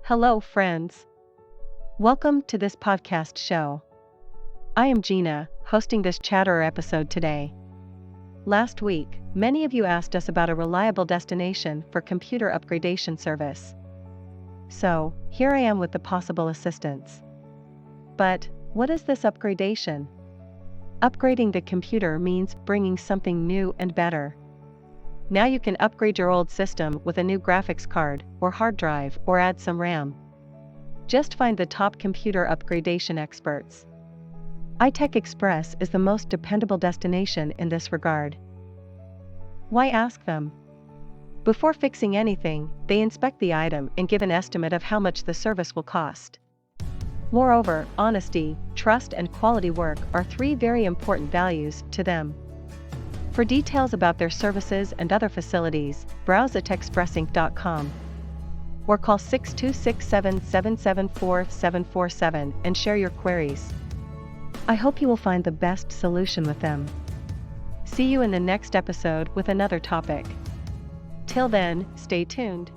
Hello, friends. Welcome to this podcast show. I am Gina, hosting this Chatterer episode today. Last week, many of you asked us about a reliable destination for computer upgradation service. So, here I am with the possible assistance. But, what is this upgradation? Upgrading the computer means bringing something new and better. Now you can upgrade your old system with a new graphics card or hard drive or add some RAM. Just find the top computer upgradation experts. iTech Xpress is the most dependable destination in this regard. Why ask them? Before fixing anything, they inspect the item and give an estimate of how much the service will cost. Moreover, honesty, trust and quality work are three very important values to them. For details about their services and other facilities, browse at xpressinc.com or call 626-774-747 and share your queries. I hope you will find the best solution with them. See you in the next episode with another topic. Till then, stay tuned.